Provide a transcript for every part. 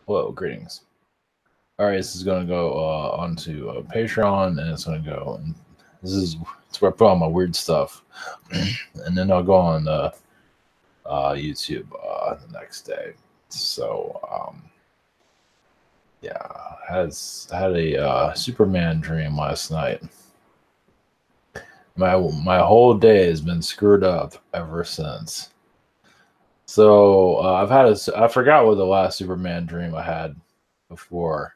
Hello, greetings. All right, this is going to go onto Patreon, and it's going to go. And it's where I put all my weird stuff, and then I'll go on YouTube the next day. So yeah, had a Superman dream last night. My whole day has been screwed up ever since. So I forgot what the last Superman dream I had before.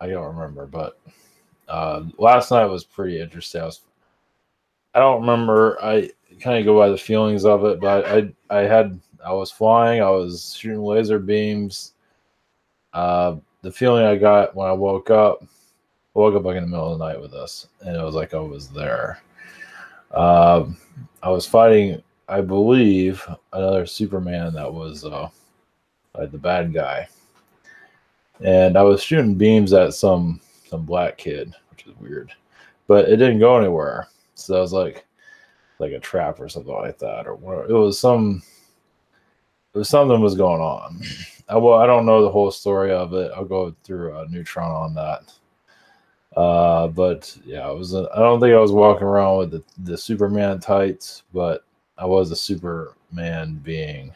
I don't remember, but last night was pretty interesting. I don't remember. I kind of go by the feelings of it, but I was flying. I was shooting laser beams. The feeling I got when I woke up like in the middle of the night with this, and it was like I was there. Uh, I was fighting, I believe, another Superman that was like the bad guy, and I was shooting beams at some black kid, which is weird, but it didn't go anywhere. So I was like a trap or something like that, or whatever. It was something was going on. I don't know the whole story of it. I'll go through Neutron on that. But yeah, I don't think I was walking around with the Superman tights, but I was a Superman being.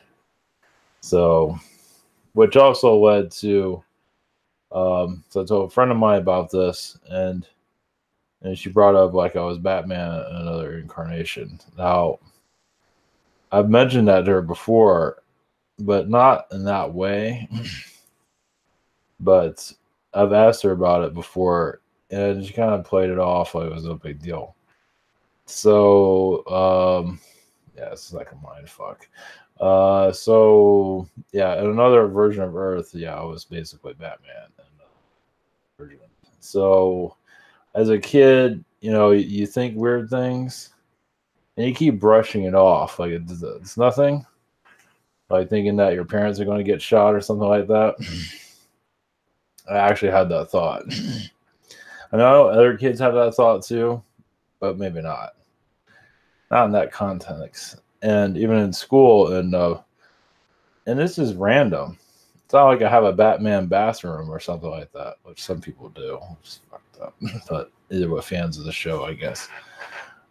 So, which also led to so I told a friend of mine about this, and she brought up like I was Batman in another incarnation. Now, I've mentioned that to her before, but not in that way. But I've asked her about it before, and she kind of played it off like it was no big deal. So, yeah, it's like a mind fuck. So yeah, in another version of Earth, yeah, I was basically Batman in another version. So as a kid, you think weird things, and you keep brushing it off like it's nothing. Like thinking that your parents are going to get shot or something like that. I actually had that thought. I know other kids have that thought too, but maybe not. Not in that context. And even in school, and this is random. It's not like I have a Batman bathroom or something like that, which some people do, which is fucked up. But either with fans of the show, I guess.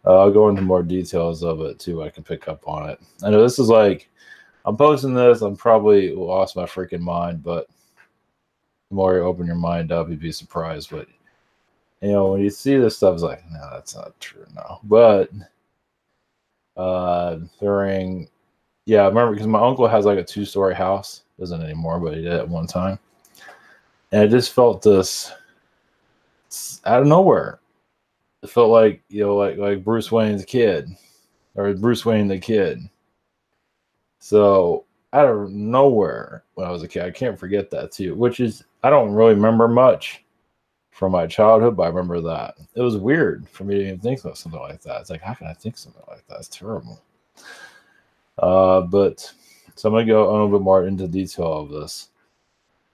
I'll go into more details of it too. I can pick up on it. I know this is like I'm posting this. I'm probably lost my freaking mind, but the more you open your mind up, you'd be surprised. But when you see this stuff, it's like, no, that's not true. No, but during yeah, I remember because my uncle has like a 2-story house. Doesn't anymore, but he did at one time. And I just felt this out of nowhere. It felt like like Bruce Wayne's kid, or Bruce Wayne the kid. So out of nowhere when I was a kid, I can't forget that too. Which is I don't really remember much from my childhood, but I remember that it was weird for me to even think about something like that. It's like, how can I think something like that? It's terrible. But so I'm gonna go a little bit more into detail of this,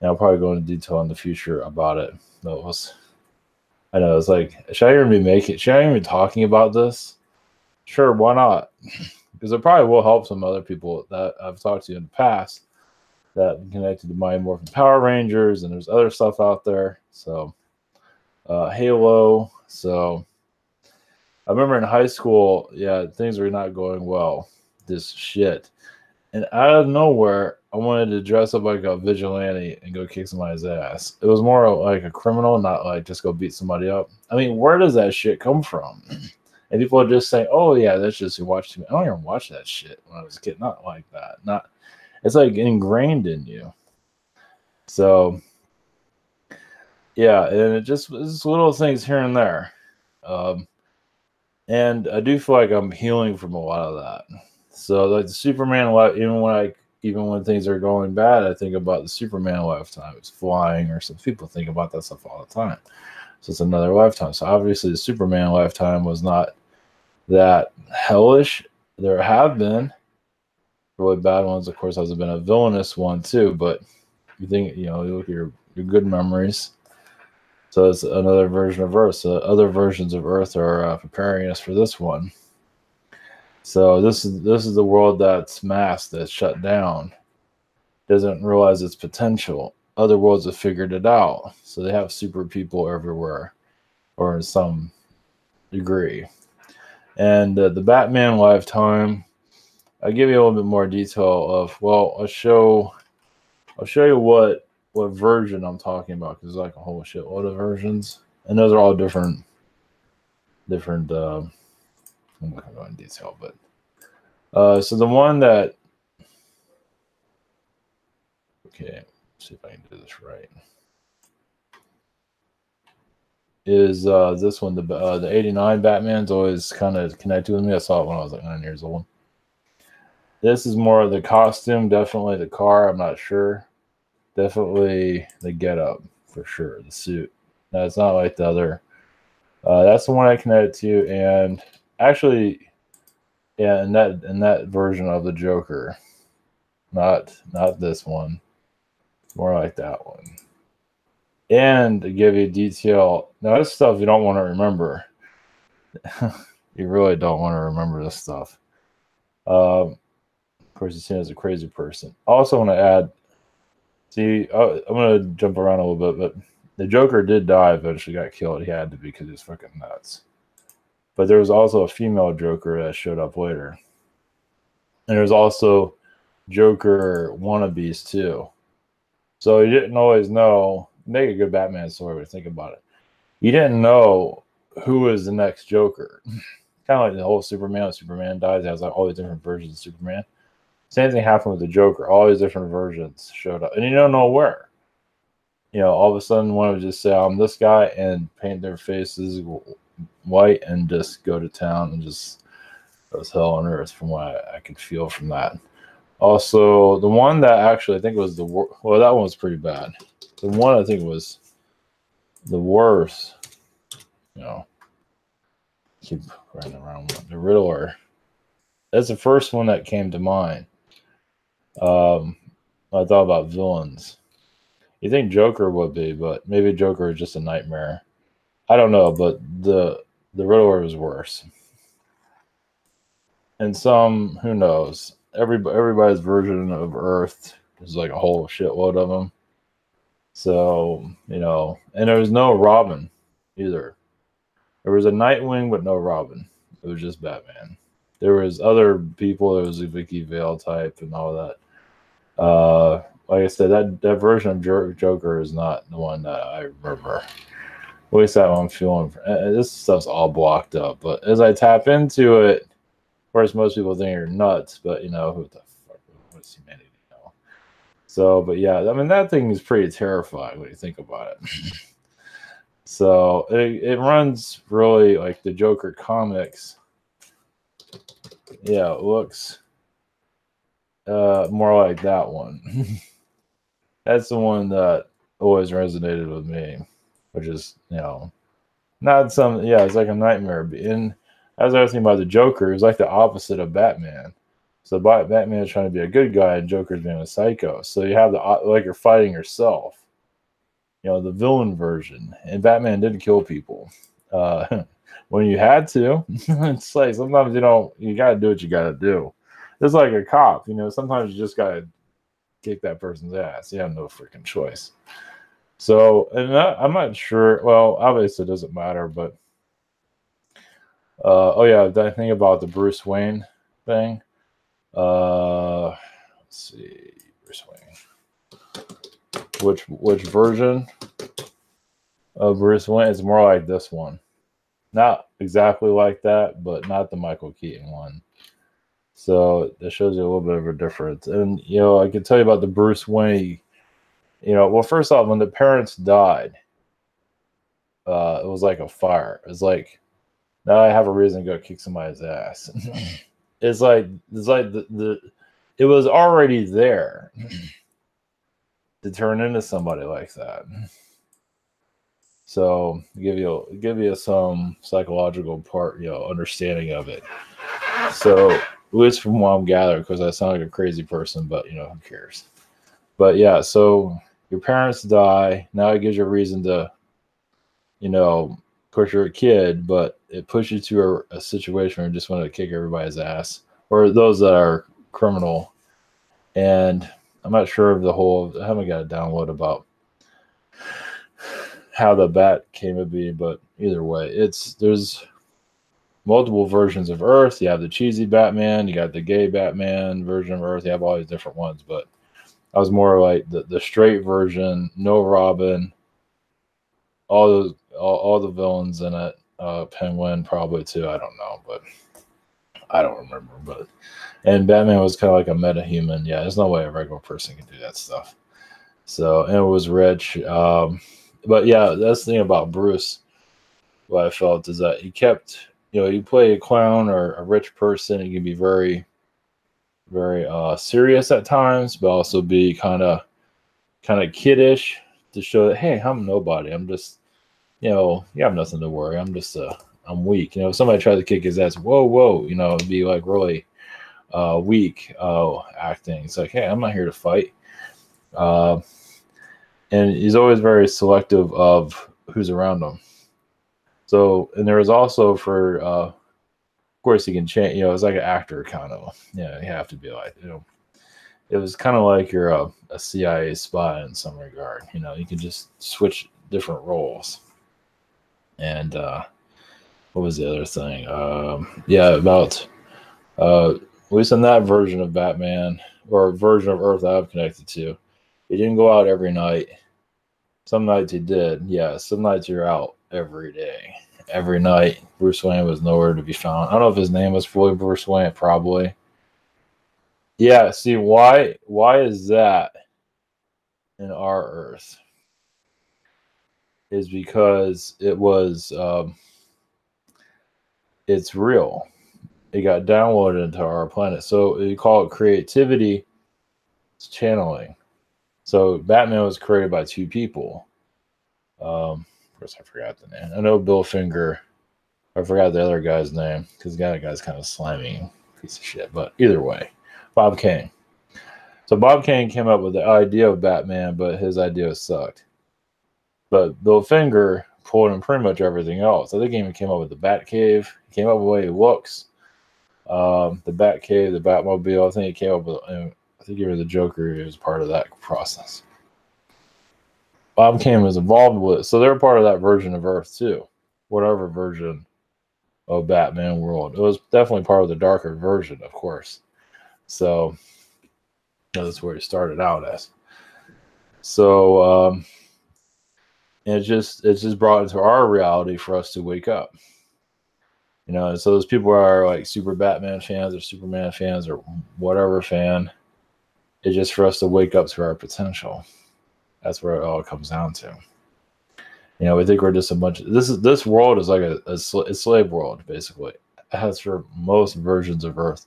and I'll probably go into detail in the future about it. That was, I know it's like, should I even be making? Should I even be talking about this? Sure, why not? Because it probably will help some other people that I've talked to in the past that connected to Mighty Morphin Power Rangers, and there's other stuff out there. So, Halo. So, I remember in high school, yeah, things were not going well. This shit. And out of nowhere, I wanted to dress up like a vigilante and go kick somebody's ass. It was more like a criminal, not like just go beat somebody up. I mean, where does that shit come from? And people are just saying, "Oh yeah, that's just who watched me." I don't even watch that shit when I was a kid. Not like that. Not. It's like ingrained in you. So yeah, and it's little things here and there. Um, and I do feel like I'm healing from a lot of that. So like the Superman life, even when things are going bad, I think about the Superman lifetime. It's flying, or some people think about that stuff all the time. So it's another lifetime. So obviously the Superman lifetime was not that hellish. There have been really bad ones. Of course, has been a villainous one too. But you think you look at your good memories. So it's another version of Earth. So other versions of Earth are preparing us for this one. So this is the world that's masked, that's shut down, doesn't realize its potential, other worlds have figured it out. So they have super people everywhere, or in some degree. And the Batman lifetime, I'll give you a little bit more detail of. Well, I'll show you what version I'm talking about, because there's like a whole shitload of versions, and those are all different. I'm not gonna go in detail, but so the one that, okay, let's see if I can do this right, is this one. The '89 Batman's always kind of connected with me. I saw it when I was like 9 years old. This is more of the costume, definitely the car. I'm not sure. Definitely the getup for sure. The suit. No, it's not like the other. That's the one I connected to, and actually, yeah, in that version of the Joker, not this one, more like that one. And to give you detail, now this stuff you don't want to remember. You really don't want to remember this stuff. Of course, he's seen as a crazy person. I also want to add. See, I'm gonna jump around a little bit, but the Joker did die eventually, got killed. He had to, because he's fucking nuts. But there was also a female Joker that showed up later. And there's also Joker wannabes too. So you didn't always know. Make a good Batman story, but think about it. You didn't know who was the next Joker. Kind of like the whole Superman. When Superman dies, it has like all these different versions of Superman. Same thing happened with the Joker. All these different versions showed up, and you don't know where. All of a sudden, one would just say, "I'm this guy," and paint their faces white and just go to town, and just it was hell on earth from what I could feel from that. Also, the one that actually I think was that one was pretty bad. The one I think was the worst. Keep running around with the Riddler. That's the first one that came to mind. I thought about villains. You think Joker would be, but maybe Joker is just a nightmare. I don't know, but the Riddler was worse. And some, who knows? Everybody's version of Earth is like a whole shitload of them. So, and there was no Robin either. There was a Nightwing, but no Robin. It was just Batman. There was other people. There was a Vicky Vale type and all that. Like I said, that version of Joker is not the one that I remember. At least that one I'm feeling. This stuff's all blocked up. But as I tap into it, of course, most people think you're nuts. But who the fuck? What's humanity? So, but yeah, I mean, that thing is pretty terrifying when you think about it. So it runs really like the Joker comics. Yeah, it looks more like that one. That's the one that always resonated with me, which is, not some, yeah, it's like a nightmare. And as I was thinking about the Joker, it's like the opposite of Batman. So Batman is trying to be a good guy, and Joker's being a psycho. So you have like you're fighting yourself. The villain version. And Batman didn't kill people when you had to. It's like sometimes you got to do what you got to do. It's like a cop. Sometimes you just got to kick that person's ass. You have no freaking choice. So, and I'm not sure. Well, obviously it doesn't matter, but oh yeah, that thing about the Bruce Wayne thing. Let's see, Bruce Wayne. Which version of Bruce Wayne is more like this one? Not exactly like that, but not the Michael Keaton one. So that shows you a little bit of a difference. And I can tell you about the Bruce Wayne. Well, first off, when the parents died, it was like a fire. It's like, now I have a reason to go kick somebody's ass. It's like it was already there to turn into somebody like that. So give you some psychological understanding of it. So at least from what I'm gathering, because I sound like a crazy person, but who cares? But yeah, so your parents die. Now it gives you a reason to, of course you're a kid, but it pushes you to a situation where you just want to kick everybody's ass, or those that are criminal. And I'm not sure of I haven't got a download about how the bat came to be, but either way, there's multiple versions of Earth. You have the cheesy Batman, you got the gay Batman version of Earth. You have all these different ones, but I was more like the straight version, no Robin, all the villains in it. Penguin probably too. I don't know, but I don't remember. But and Batman was kind of like a meta-human. Yeah, there's no way a regular person can do that stuff. So and it was rich. But yeah, that's the thing about Bruce. What I felt is that he kept, you play a clown or a rich person, he can be very, very serious at times, but also be kind of kiddish to show that, hey, I'm nobody. I'm just, you have nothing to worry. I'm weak. If somebody tried to kick his ass, whoa, it'd be like really weak acting. It's like, hey, I'm not here to fight. And he's always very selective of who's around him. So, and there was also of course, he can change. It's like an actor kind of. Yeah, you have to be like, it was kind of like you're a CIA spy in some regard. You can just switch different roles. And what was the other thing? About at least in that version of Batman or version of Earth that I've connected to, he didn't go out every night. Some nights he did. Yeah, some nights you're out every day. Every night, Bruce Wayne was nowhere to be found. I don't know if his name was fully Bruce Wayne, probably. Yeah, see, why is that in our Earth? Is because it was, it's real. It got downloaded into our planet. So you call it creativity, it's channeling. So Batman was created by two people. Of course, I forgot the name. I know Bill Finger. I forgot the other guy's name because the other guy's kind of slimy piece of shit. But either way, Bob Kane. So Bob Kane came up with the idea of Batman, but his idea sucked. But Bill Finger pulled in pretty much everything else. I think he even came up with the Batcave. He came up with the way he looks. The Batcave, the Batmobile. I think he came up with. I think he was the Joker. He was part of that process. Bob Kane was involved with it, so they're part of that version of Earth too. Whatever version of Batman world, it was definitely part of the darker version, of course. So that's where he started out as. So and it's just brought into our reality for us to wake up. And so those people are like super Batman fans or Superman fans or whatever fan. It's just for us to wake up to our potential. That's where it all comes down to. We think we're just a bunch of this world is like a slave world, basically. It has for most versions of Earth.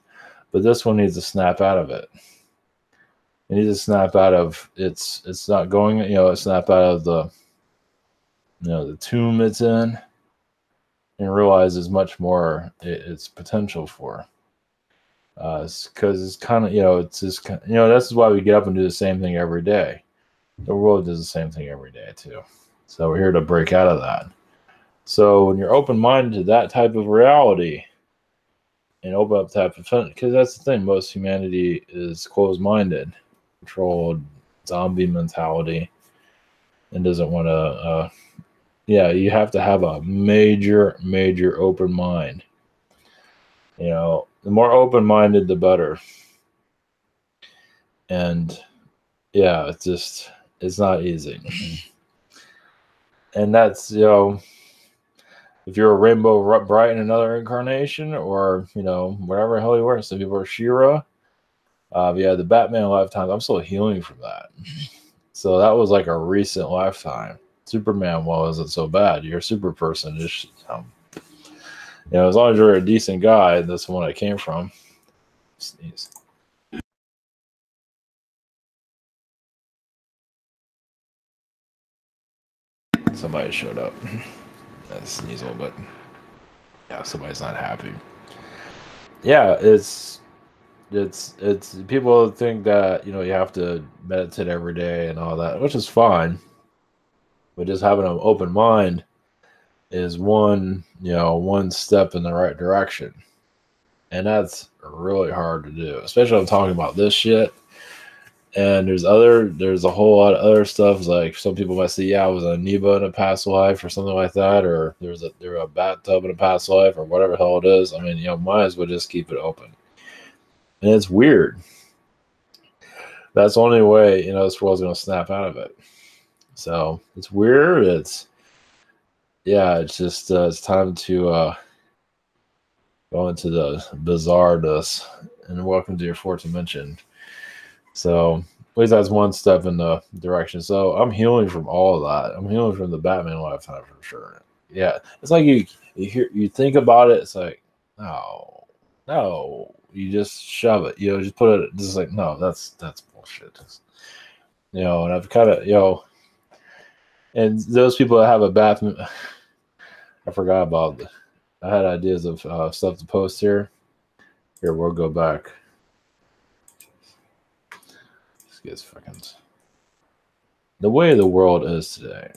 But this one needs to snap out of it. It needs to snap out of it's not going, snap out of the tomb it's in and realize there's much more its potential for. Because it's kind of, it's just, this is why we get up and do the same thing every day. The world does the same thing every day too. So we're here to break out of that. So when you're open-minded to that type of reality and open up type of, because that's the thing, most humanity is closed-minded, controlled, zombie mentality, and doesn't want to, you have to have a major open mind. The more open-minded, the better. And yeah, it's not easy. And that's, if you're a Rainbow Bright in another incarnation or, whatever the hell you were. Some people are She-Ra. The Batman lifetime, I'm still healing from that. So that was like a recent lifetime. Superman wasn't so bad. You're a super person. Just, as long as you're a decent guy, that's the one I came from. Sneeze. Somebody showed up. I sneeze a little bit. Yeah, somebody's not happy. Yeah, it's people think that you have to meditate every day and all that, which is fine. But just having an open mind is one step in the right direction, and that's really hard to do. Especially when I'm talking about this shit. And there's a whole lot of other stuff. Like some people might say, yeah, I was an amoeba in a past life or something like that, or there was a bathtub in a past life or whatever the hell it is. I mean, might as well just keep it open. And it's weird. That's the only way, this world's gonna snap out of it. So it's weird. It's just it's time to go into the bizarreness. And welcome to your fourth dimension. So at least that's one step in the direction. So I'm healing from all of that. I'm healing from the Batman lifetime for sure. Yeah, it's like you think about it. It's like no, you just shove it. Just put it. Just like no, that's bullshit. And I've kind of and those people that have a Batman, I forgot about. I had ideas of stuff to post here. Here, we'll go back. This guy's fucking. The way the world is today.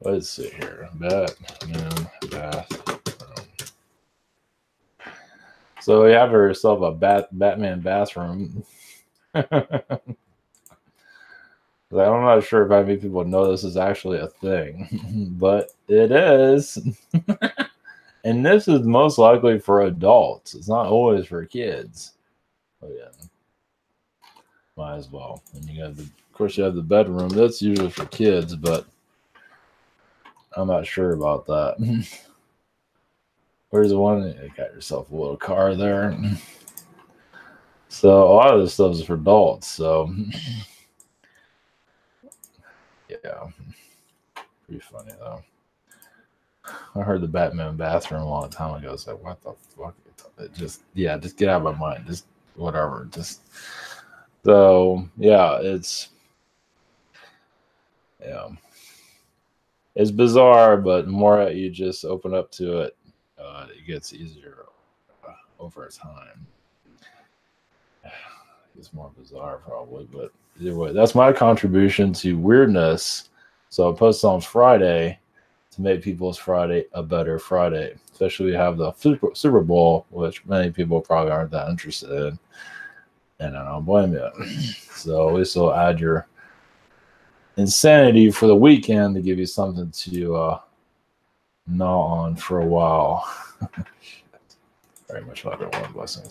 Let's see here. Batman bathroom. So you have yourself a Batman bathroom. I'm not sure if many people know this is actually a thing, but it is. And this is most likely for adults. It's not always for kids. Oh yeah. Might as well. And you have of course you have the bedroom. That's usually for kids, but I'm not sure about that. Where's the one? You got yourself a little car there. So a lot of this stuff is for adults. So yeah, pretty funny though. I heard the Batman bathroom a long time ago. So what the fuck? Just get out of my mind. Just whatever. So it's bizarre, but the more you just open up to it, it gets easier over time. It's more bizarre probably, but either way, that's my contribution to weirdness. So I posted on Friday to make people's Friday a better Friday, especially we have the Super Bowl, which many people probably aren't that interested in, and I don't blame you. So at least it'll add your insanity for the weekend to give you something to gnaw on for a while. Very much love everyone. Blessings.